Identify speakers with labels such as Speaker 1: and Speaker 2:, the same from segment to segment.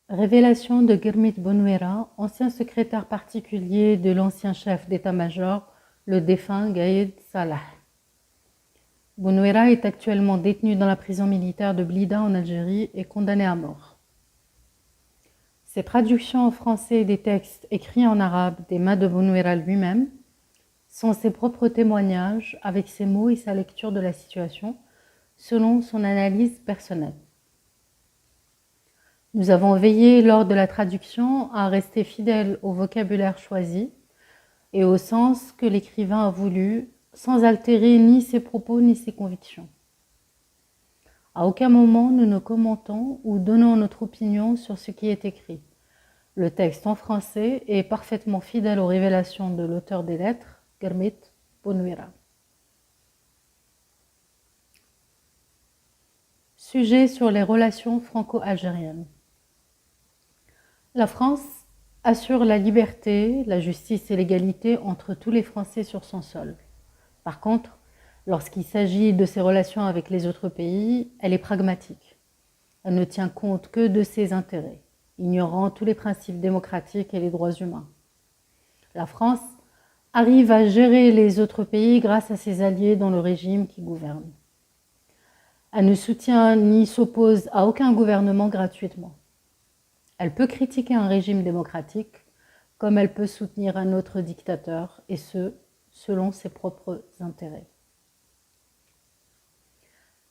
Speaker 1: Révélation de Guermit Bonouera, ancien secrétaire particulier de l'ancien chef d'état-major, le défunt Gaïd Salah. Bonouera est actuellement détenu dans la prison militaire de Blida en Algérie et condamné à mort. Ces traductions en français des textes écrits en arabe des mains de Bonouera lui-même sont ses propres témoignages avec ses mots et sa lecture de la situation selon son analyse personnelle. Nous avons veillé lors de la traduction à rester fidèles au vocabulaire choisi et au sens que l'écrivain a voulu, sans altérer ni ses propos ni ses convictions. À aucun moment nous ne commentons ou donnons notre opinion sur ce qui est écrit. Le texte en français est parfaitement fidèle aux révélations de l'auteur des lettres, Guermit Bonouera. Sujet sur les relations franco-algériennes. La France assure la liberté, la justice et l'égalité entre tous les Français sur son sol. Par contre, lorsqu'il s'agit de ses relations avec les autres pays, elle est pragmatique. Elle ne tient compte que de ses intérêts, ignorant tous les principes démocratiques et les droits humains. La France arrive à gérer les autres pays grâce à ses alliés dans le régime qui gouverne. Elle ne soutient ni s'oppose à aucun gouvernement gratuitement. Elle peut critiquer un régime démocratique comme elle peut soutenir un autre dictateur, et ce, selon ses propres intérêts.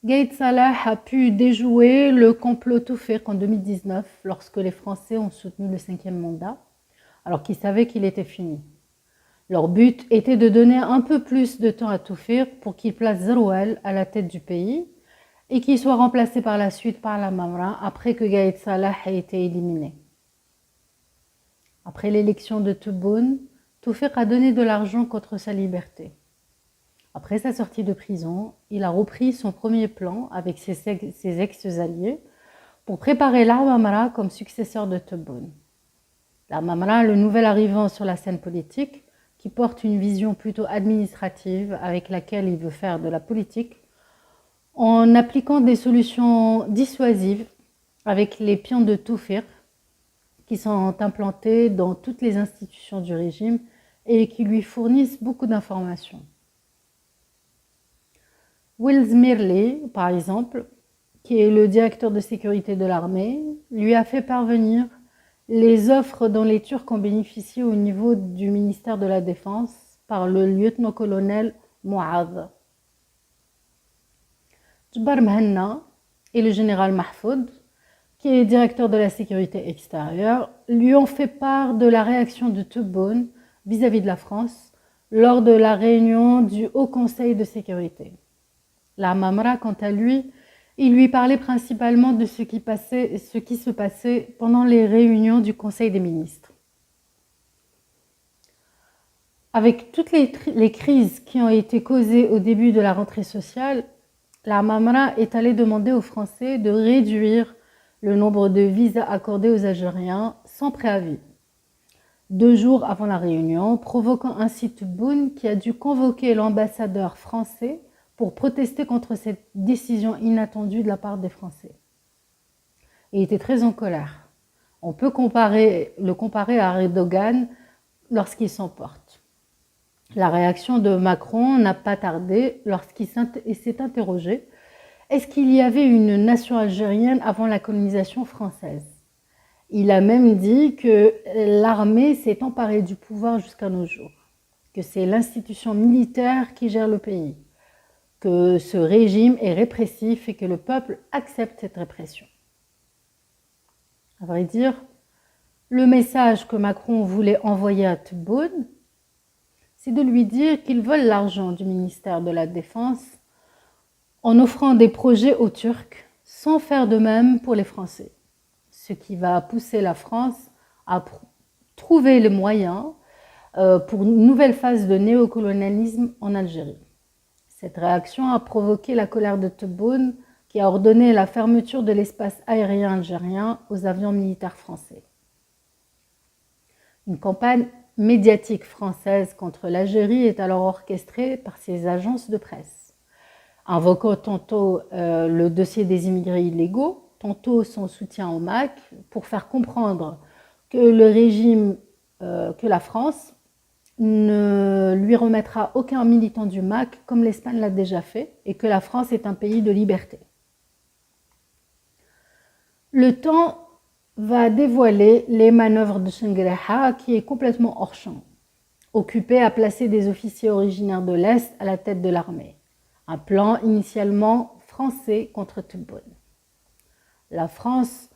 Speaker 1: Gaïd Salah a pu déjouer le complot Touffiq en 2019 lorsque les Français ont soutenu le 5e mandat, alors qu'ils savaient qu'il était fini. Leur but était de donner un peu plus de temps à Touffiq pour qu'il place Zeroual à la tête du pays et qu'il soit remplacé par la suite par la Mamra après que Gaïd Salah ait été éliminé. Après l'élection de Tebboune, Touffiq a donné de l'argent contre sa liberté. Après sa sortie de prison, il a repris son premier plan avec ses ex-alliés pour préparer la Mamra comme successeur de Tebboune. La Mamra, le nouvel arrivant sur la scène politique, qui porte une vision plutôt administrative avec laquelle il veut faire de la politique, en appliquant des solutions dissuasives avec les pions de Touffiq qui sont implantés dans toutes les institutions du régime et qui lui fournissent beaucoup d'informations. Wills Mirley, par exemple, qui est le directeur de sécurité de l'armée, lui a fait parvenir les offres dont les Turcs ont bénéficié au niveau du ministère de la Défense par le lieutenant-colonel Mouad. Djbar Mahanna et le général Mahfoud, qui est directeur de la sécurité extérieure, lui ont fait part de la réaction de Tebboune vis-à-vis de la France lors de la réunion du Haut Conseil de sécurité. La Mamra, quant à lui, il lui parlait principalement de ce qui se passait pendant les réunions du Conseil des ministres. Avec toutes les crises qui ont été causées au début de la rentrée sociale, la Mamra est allée demander aux Français de réduire le nombre de visas accordés aux Algériens sans préavis, 2 jours avant la réunion, provoquant ainsi Tebboune qui a dû convoquer l'ambassadeur français pour protester contre cette décision inattendue de la part des Français. Il était très en colère. On peut le comparer à Erdogan lorsqu'il s'emporte. La réaction de Macron n'a pas tardé lorsqu'il s'est interrogé: est-ce qu'il y avait une nation algérienne avant la colonisation française? Il a même dit que l'armée s'est emparée du pouvoir jusqu'à nos jours, que c'est l'institution militaire qui gère le pays, que ce régime est répressif et que le peuple accepte cette répression. À vrai dire, le message que Macron voulait envoyer à Tebboune, c'est de lui dire qu'ils veulent l'argent du ministère de la Défense en offrant des projets aux Turcs sans faire de même pour les Français, ce qui va pousser la France à trouver les moyens pour une nouvelle phase de néocolonialisme en Algérie. Cette réaction a provoqué la colère de Tebboune qui a ordonné la fermeture de l'espace aérien algérien aux avions militaires français. Une campagne médiatique française contre l'Algérie est alors orchestrée par ses agences de presse, invoquant tantôt le dossier des immigrés illégaux, tantôt son soutien au MAC pour faire comprendre que le régime, que la France ne lui remettra aucun militant du MAC comme l'Espagne l'a déjà fait et que la France est un pays de liberté. Le temps va dévoiler les manœuvres de Shengreha qui est complètement hors champ, occupé à placer des officiers originaires de l'Est à la tête de l'armée. Un plan initialement français contre Tebboune. La France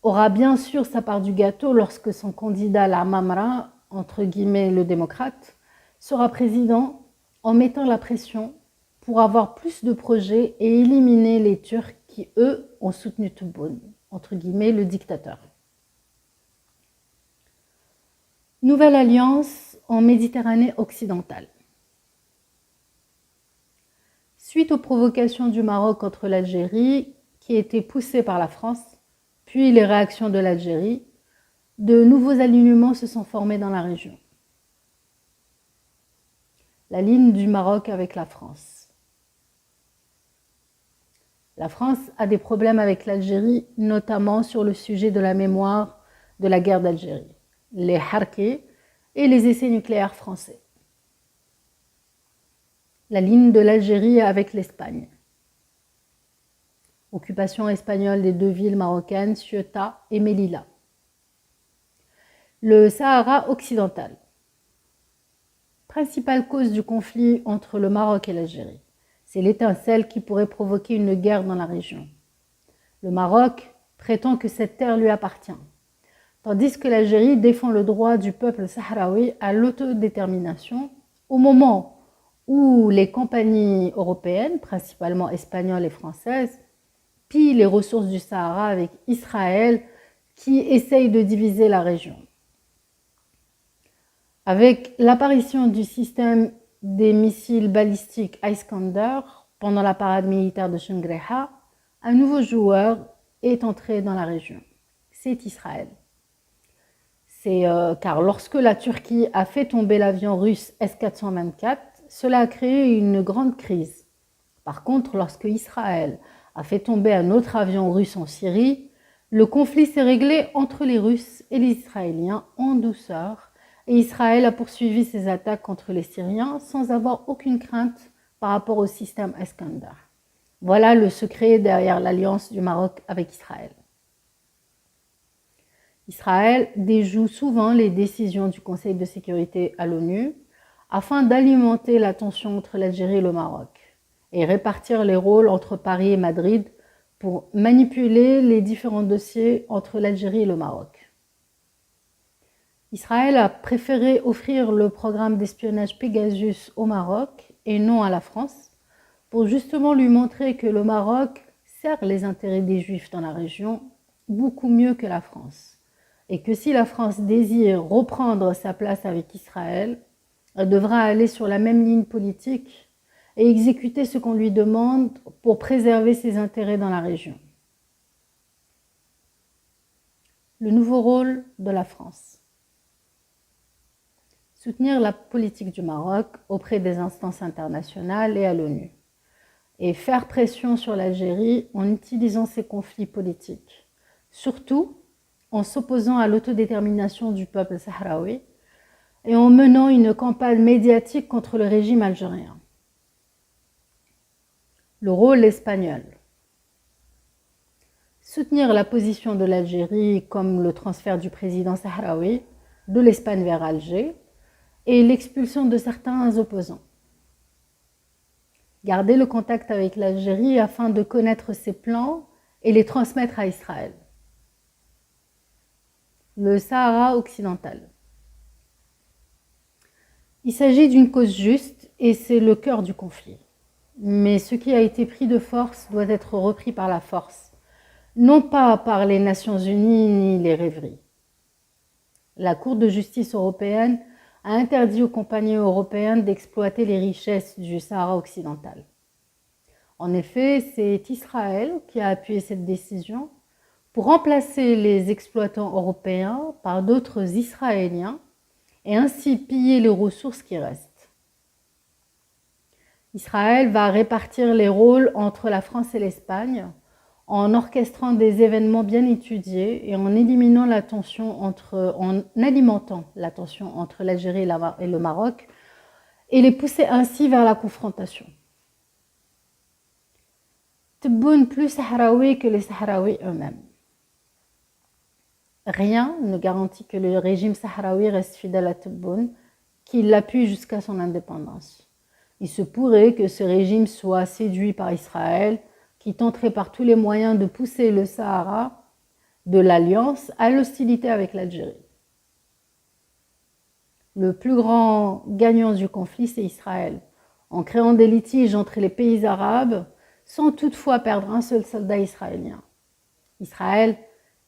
Speaker 1: aura bien sûr sa part du gâteau lorsque son candidat La Mamra, entre guillemets le démocrate, sera président en mettant la pression pour avoir plus de projets et éliminer les Turcs qui, eux, ont soutenu Tebboune, entre guillemets le dictateur. Nouvelle alliance en Méditerranée occidentale. Suite aux provocations du Maroc contre l'Algérie, qui étaient poussées par la France, puis les réactions de l'Algérie, de nouveaux alignements se sont formés dans la région. La ligne du Maroc avec la France. La France a des problèmes avec l'Algérie, notamment sur le sujet de la mémoire de la guerre d'Algérie, les Harkis et les essais nucléaires français. La ligne de l'Algérie avec l'Espagne. Occupation espagnole des deux villes marocaines, Ceuta et Melilla. Le Sahara occidental. Principale cause du conflit entre le Maroc et l'Algérie. C'est l'étincelle qui pourrait provoquer une guerre dans la région. Le Maroc prétend que cette terre lui appartient, tandis que l'Algérie défend le droit du peuple sahraoui à l'autodétermination au moment où les compagnies européennes, principalement espagnoles et françaises, pillent les ressources du Sahara avec Israël qui essaye de diviser la région. Avec l'apparition du système des missiles balistiques Iskander pendant la parade militaire de Shengreha, un nouveau joueur est entré dans la région. C'est Israël. Car lorsque la Turquie a fait tomber l'avion russe S-424, cela a créé une grande crise. Par contre, lorsque Israël a fait tomber un autre avion russe en Syrie, le conflit s'est réglé entre les Russes et les Israéliens en douceur, et Israël a poursuivi ses attaques contre les Syriens sans avoir aucune crainte par rapport au système Iskander. Voilà le secret derrière l'alliance du Maroc avec Israël. Israël déjoue souvent les décisions du Conseil de sécurité à l'ONU afin d'alimenter la tension entre l'Algérie et le Maroc et répartir les rôles entre Paris et Madrid pour manipuler les différents dossiers entre l'Algérie et le Maroc. Israël a préféré offrir le programme d'espionnage Pegasus au Maroc et non à la France pour justement lui montrer que le Maroc sert les intérêts des Juifs dans la région beaucoup mieux que la France et que si la France désire reprendre sa place avec Israël, elle devra aller sur la même ligne politique et exécuter ce qu'on lui demande pour préserver ses intérêts dans la région. Le nouveau rôle de la France. Soutenir la politique du Maroc auprès des instances internationales et à l'ONU. Et faire pression sur l'Algérie en utilisant ses conflits politiques. Surtout en s'opposant à l'autodétermination du peuple sahraoui et en menant une campagne médiatique contre le régime algérien. Le rôle espagnol. Soutenir la position de l'Algérie comme le transfert du président sahraoui de l'Espagne vers Alger et l'expulsion de certains opposants. Garder le contact avec l'Algérie afin de connaître ses plans et les transmettre à Israël. Le Sahara occidental. Il s'agit d'une cause juste et c'est le cœur du conflit. Mais ce qui a été pris de force doit être repris par la force, non pas par les Nations Unies ni les rêveries. La Cour de justice européenne a interdit aux compagnies européennes d'exploiter les richesses du Sahara occidental. En effet, c'est Israël qui a appuyé cette décision pour remplacer les exploitants européens par d'autres Israéliens et ainsi piller les ressources qui restent. Israël va répartir les rôles entre la France et l'Espagne en orchestrant des événements bien étudiés et en alimentant la tension entre l'Algérie et le Maroc et les pousser ainsi vers la confrontation. Tebboune plus sahraoui que les Sahraouis eux-mêmes. Rien ne garantit que le régime sahraoui reste fidèle à Tebboune, qu'il l'appuie jusqu'à son indépendance. Il se pourrait que ce régime soit séduit par Israël, qui tenterait par tous les moyens de pousser le Sahara de l'Alliance à l'hostilité avec l'Algérie. Le plus grand gagnant du conflit, c'est Israël, en créant des litiges entre les pays arabes, sans toutefois perdre un seul soldat israélien. Israël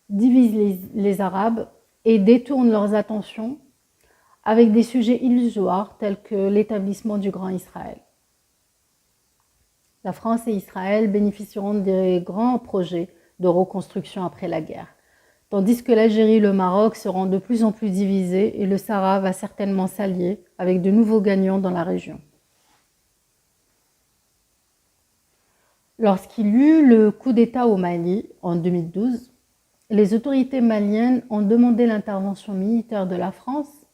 Speaker 1: divise les Arabes et détourne leurs attentions avec des sujets illusoires tels que l'établissement du Grand Israël. La France et Israël bénéficieront des grands projets de reconstruction après la guerre, tandis que l'Algérie et le Maroc seront de plus en plus divisés et le Sahara va certainement s'allier avec de nouveaux gagnants dans la région. Lorsqu'il y eut le coup d'État au Mali en 2012, les autorités maliennes ont demandé l'intervention militaire de la France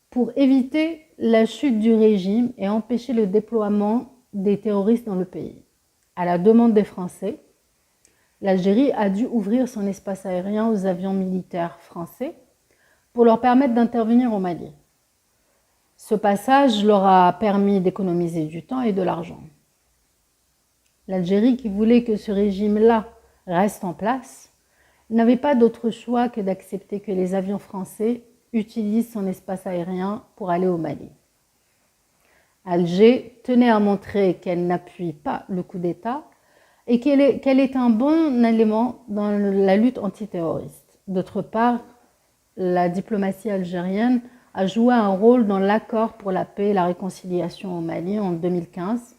Speaker 1: pour éviter la chute du régime et empêcher le déploiement des terroristes dans le pays. À la demande des Français, l'Algérie a dû ouvrir son espace aérien aux avions militaires français pour leur permettre d'intervenir au Mali. Ce passage leur a permis d'économiser du temps et de l'argent. L'Algérie, qui voulait que ce régime-là reste en place, n'avait pas d'autre choix que d'accepter que les avions français utilisent son espace aérien pour aller au Mali. Alger tenait à montrer qu'elle n'appuie pas le coup d'État et qu'elle est un bon élément dans la lutte antiterroriste. D'autre part, la diplomatie algérienne a joué un rôle dans l'accord pour la paix et la réconciliation au Mali en 2015,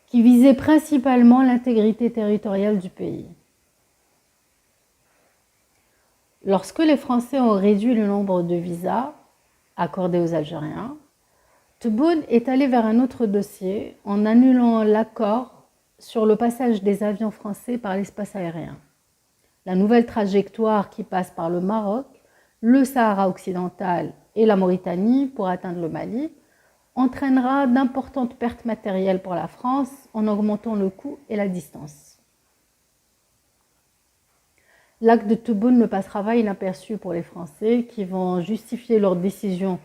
Speaker 1: qui visait principalement l'intégrité territoriale du pays. Lorsque les Français ont réduit le nombre de visas accordés aux Algériens, Tebboune est allé vers un autre dossier en annulant l'accord sur le passage des avions français par l'espace aérien. La nouvelle trajectoire qui passe par le Maroc, le Sahara occidental et la Mauritanie pour atteindre le Mali entraînera d'importantes pertes matérielles pour la France en augmentant le coût et la distance. L'acte de Tebboune ne passera pas inaperçu pour les Français qui vont justifier leur décision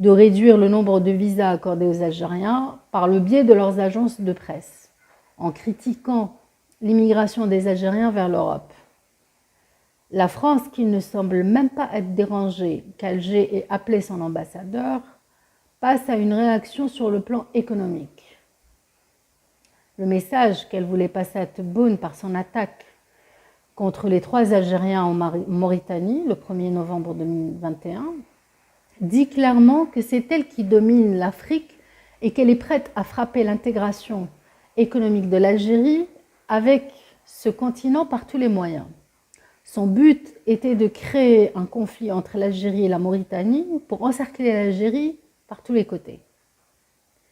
Speaker 1: de réduire le nombre de visas accordés aux Algériens par le biais de leurs agences de presse, en critiquant l'immigration des Algériens vers l'Europe. La France, qui ne semble même pas être dérangée qu'Alger ait appelé son ambassadeur, passe à une réaction sur le plan économique. Le message qu'elle voulait passer à Tebboune par son attaque contre les 3 Algériens en Mauritanie, le 1er novembre 2021, dit clairement que c'est elle qui domine l'Afrique et qu'elle est prête à frapper l'intégration économique de l'Algérie avec ce continent par tous les moyens. Son but était de créer un conflit entre l'Algérie et la Mauritanie pour encercler l'Algérie par tous les côtés.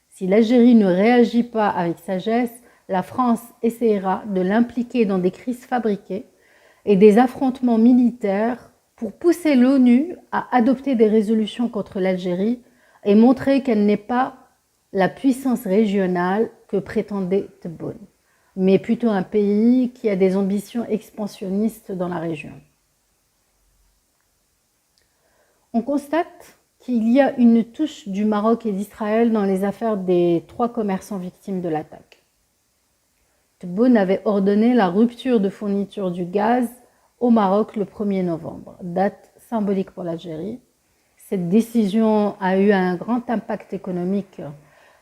Speaker 1: Si l'Algérie ne réagit pas avec sagesse, la France essaiera de l'impliquer dans des crises fabriquées et des affrontements militaires pour pousser l'ONU à adopter des résolutions contre l'Algérie et montrer qu'elle n'est pas la puissance régionale que prétendait Tebboune, mais plutôt un pays qui a des ambitions expansionnistes dans la région. On constate qu'il y a une touche du Maroc et d'Israël dans les affaires des 3 commerçants victimes de l'attaque. Tebboune avait ordonné la rupture de fourniture du gaz au Maroc le 1er novembre, date symbolique pour l'Algérie. Cette décision a eu un grand impact économique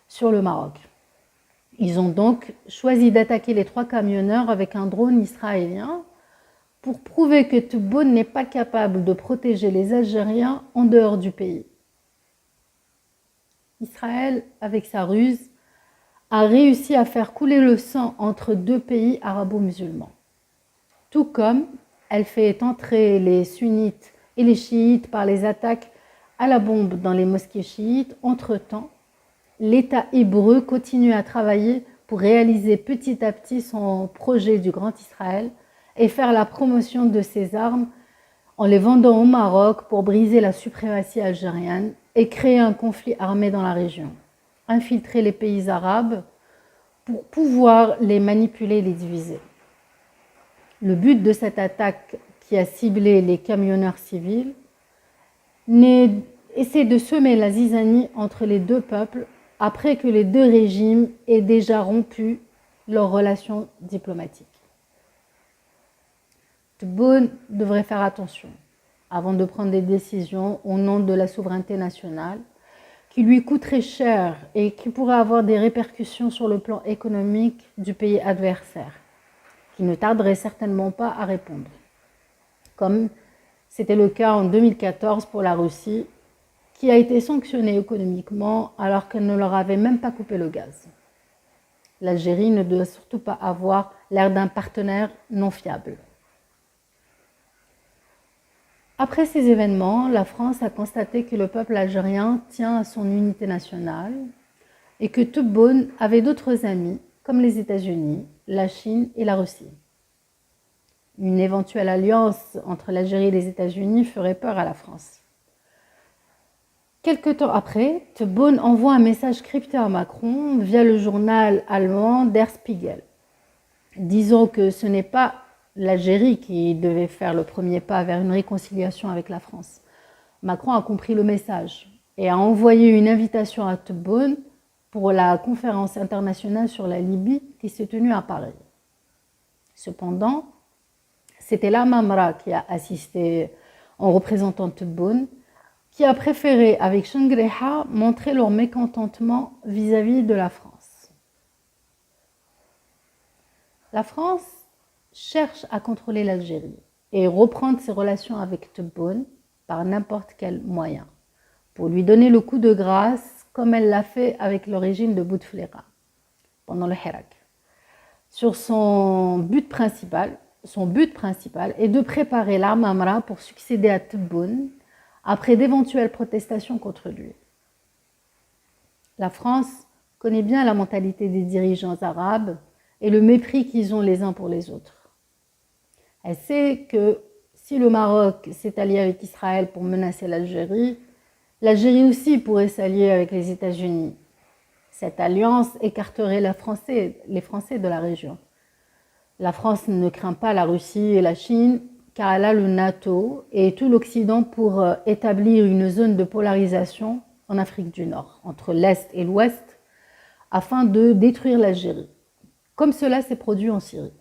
Speaker 1: sur le Maroc. Ils ont donc choisi d'attaquer les 3 camionneurs avec un drone israélien pour prouver que Tebboune n'est pas capable de protéger les Algériens en dehors du pays. Israël, avec sa ruse, a réussi à faire couler le sang entre 2 pays arabo-musulmans. Tout comme elle fait entrer les sunnites et les chiites par les attaques à la bombe dans les mosquées chiites. Entre-temps, l'État hébreu continue à travailler pour réaliser petit à petit son projet du Grand Israël et faire la promotion de ses armes en les vendant au Maroc pour briser la suprématie algérienne et créer un conflit armé dans la région. Infiltrer les pays arabes pour pouvoir les manipuler et les diviser. Le but de cette attaque qui a ciblé les camionneurs civils c'est de semer la zizanie entre les deux peuples après que les deux régimes aient déjà rompu leurs relations diplomatiques. Tebboune devrait faire attention avant de prendre des décisions au nom de la souveraineté nationale qui lui coûterait cher et qui pourrait avoir des répercussions sur le plan économique du pays adversaire, qui ne tarderait certainement pas à répondre, comme c'était le cas en 2014 pour la Russie, qui a été sanctionnée économiquement alors qu'elle ne leur avait même pas coupé le gaz. L'Algérie ne doit surtout pas avoir l'air d'un partenaire non fiable. Après ces événements, la France a constaté que le peuple algérien tient à son unité nationale et que Tebboune avait d'autres amis, comme les États-Unis, la Chine et la Russie. Une éventuelle alliance entre l'Algérie et les États-Unis ferait peur à la France. Quelque temps après, Tebboune envoie un message crypté à Macron via le journal allemand Der Spiegel, disant que ce n'est pas l'Algérie qui devait faire le premier pas vers une réconciliation avec la France. Macron a compris le message et a envoyé une invitation à Tebboune pour la conférence internationale sur la Libye qui s'est tenue à Paris. Cependant, c'était la Mamra qui a assisté en représentant Tebboune, qui a préféré, avec Shangreha, montrer leur mécontentement vis-à-vis de la France. La France cherche à contrôler l'Algérie et reprendre ses relations avec Tebboune par n'importe quel moyen, pour lui donner le coup de grâce comme elle l'a fait avec le régime de Bouteflika pendant le Hirak. Son but principal est de préparer la Mamra pour succéder à Tebboune après d'éventuelles protestations contre lui. La France connaît bien la mentalité des dirigeants arabes et le mépris qu'ils ont les uns pour les autres. Elle sait que si le Maroc s'est allié avec Israël pour menacer l'Algérie, l'Algérie aussi pourrait s'allier avec les États-Unis. Cette alliance écarterait les Français de la région. La France ne craint pas la Russie et la Chine car elle a le NATO et tout l'Occident pour établir une zone de polarisation en Afrique du Nord, entre l'Est et l'Ouest, afin de détruire l'Algérie, comme cela s'est produit en Syrie.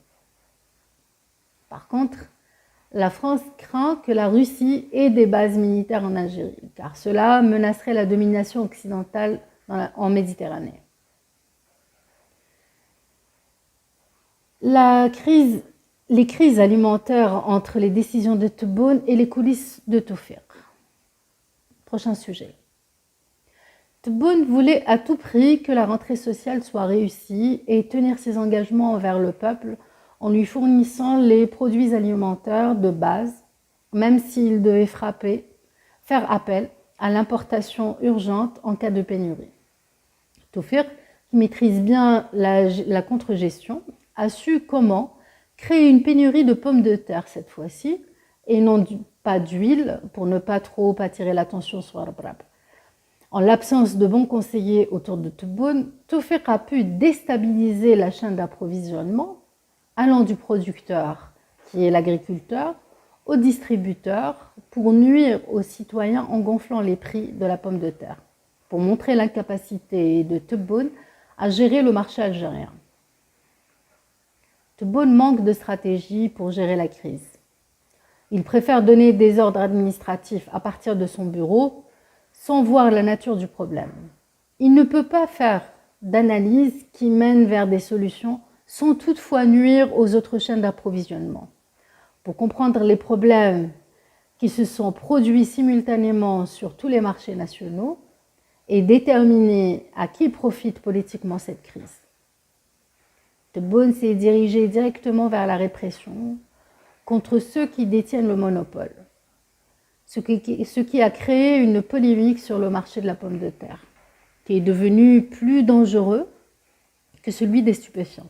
Speaker 1: Par contre, la France craint que la Russie ait des bases militaires en Algérie, car cela menacerait la domination occidentale en Méditerranée. Les crises alimentaires entre les décisions de Tebboune et les coulisses de Tawfiq. Prochain sujet. Tebboune voulait à tout prix que la rentrée sociale soit réussie et tenir ses engagements envers le peuple en lui fournissant les produits alimentaires de base, même s'il devait faire appel à l'importation urgente en cas de pénurie. Tawfiq, qui maîtrise bien la contre-gestion, a su comment créer une pénurie de pommes de terre cette fois-ci, et non pas d'huile, pour ne pas trop attirer l'attention sur Arbrab. En l'absence de bons conseillers autour de Tebboune, Tawfiq a pu déstabiliser la chaîne d'approvisionnement, allant du producteur, qui est l'agriculteur, au distributeur, pour nuire aux citoyens en gonflant les prix de la pomme de terre, pour montrer l'incapacité de Tebboune à gérer le marché algérien. Tebboune manque de stratégie pour gérer la crise. Il préfère donner des ordres administratifs à partir de son bureau sans voir la nature du problème. Il ne peut pas faire d'analyse qui mène vers des solutions sans toutefois nuire aux autres chaînes d'approvisionnement. Pour comprendre les problèmes qui se sont produits simultanément sur tous les marchés nationaux et déterminer à qui profite politiquement cette crise. Tebboune s'est dirigé directement vers la répression contre ceux qui détiennent le monopole. ce qui a créé une polémique sur le marché de la pomme de terre, qui est devenu plus dangereux que celui des stupéfiants.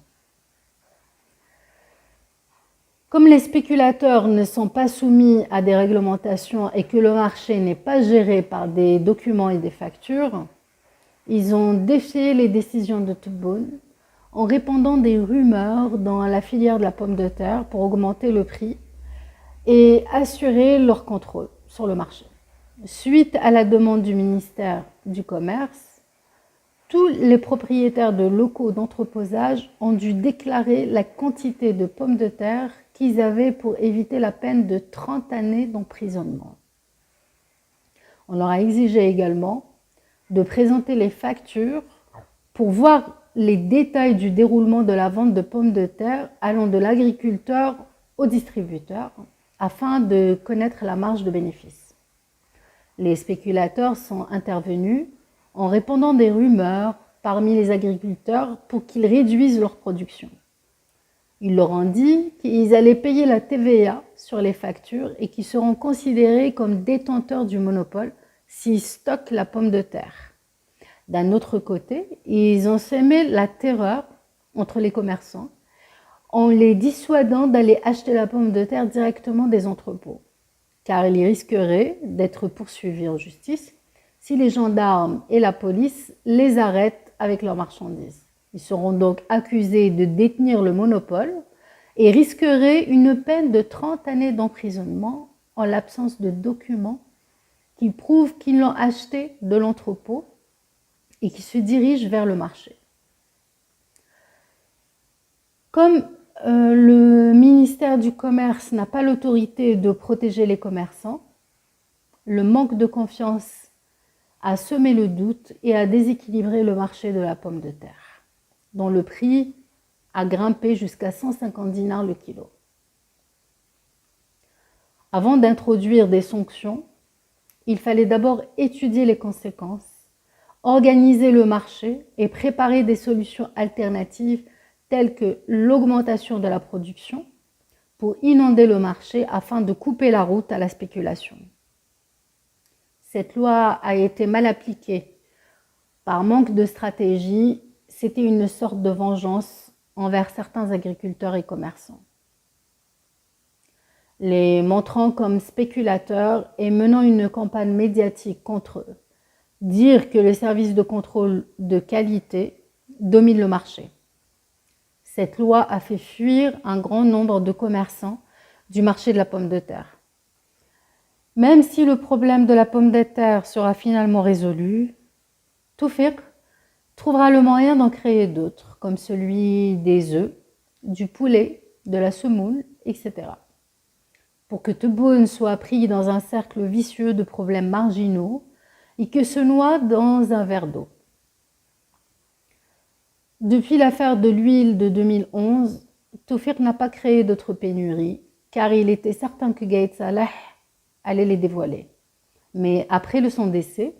Speaker 1: Comme les spéculateurs ne sont pas soumis à des réglementations et que le marché n'est pas géré par des documents et des factures, ils ont défié les décisions de Tebboune en répandant des rumeurs dans la filière de la pomme de terre pour augmenter le prix et assurer leur contrôle sur le marché. Suite à la demande du ministère du Commerce, tous les propriétaires de locaux d'entreposage ont dû déclarer la quantité de pommes de terre qu'ils avaient pour éviter la peine de 30 années d'emprisonnement. On leur a exigé également de présenter les factures pour voir les détails du déroulement de la vente de pommes de terre allant de l'agriculteur au distributeur afin de connaître la marge de bénéfice. Les spéculateurs sont intervenus en répandant des rumeurs parmi les agriculteurs pour qu'ils réduisent leur production. Ils leur ont dit qu'ils allaient payer la TVA sur les factures et qu'ils seront considérés comme détenteurs du monopole s'ils stockent la pomme de terre. D'un autre côté, ils ont semé la terreur entre les commerçants en les dissuadant d'aller acheter la pomme de terre directement des entrepôts, car ils risqueraient d'être poursuivis en justice si les gendarmes et la police les arrêtent avec leurs marchandises. Ils seront donc accusés de détenir le monopole et risqueraient une peine de 30 années d'emprisonnement en l'absence de documents qui prouvent qu'ils l'ont acheté de l'entrepôt et qui se dirigent vers le marché. Comme le ministère du Commerce n'a pas l'autorité de protéger les commerçants, le manque de confiance a semé le doute et a déséquilibré le marché de la pomme de terre, dont le prix a grimpé jusqu'à 150 dinars le kilo. Avant d'introduire des sanctions, il fallait d'abord étudier les conséquences, organiser le marché et préparer des solutions alternatives telles que l'augmentation de la production pour inonder le marché afin de couper la route à la spéculation. Cette loi a été mal appliquée. Par manque de stratégie, c'était une sorte de vengeance envers certains agriculteurs et commerçants. Les montrant comme spéculateurs et menant une campagne médiatique contre eux, dire que le service de contrôle de qualité domine le marché. Cette loi a fait fuir un grand nombre de commerçants du marché de la pomme de terre. Même si le problème de la pomme de terre sera finalement résolu, Tawfiq trouvera le moyen d'en créer d'autres, comme celui des œufs, du poulet, de la semoule, etc. Pour que Tebboune soit pris dans un cercle vicieux de problèmes marginaux et que se noie dans un verre d'eau. Depuis l'affaire de l'huile de 2011, Tawfiq n'a pas créé d'autres pénuries, car il était certain que Gaïd Salah allait les dévoiler. Mais après son décès,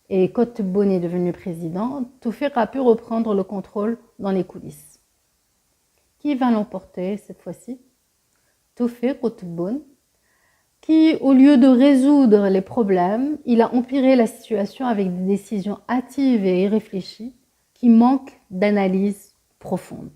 Speaker 1: et quand Tebboune est devenu président, Tawfiq a pu reprendre le contrôle dans les coulisses. Qui va l'emporter cette fois-ci? Tawfiq ou Tebboune, qui, au lieu de résoudre les problèmes, il a empiré la situation avec des décisions hâtives et irréfléchies qui manquent d'analyse profonde.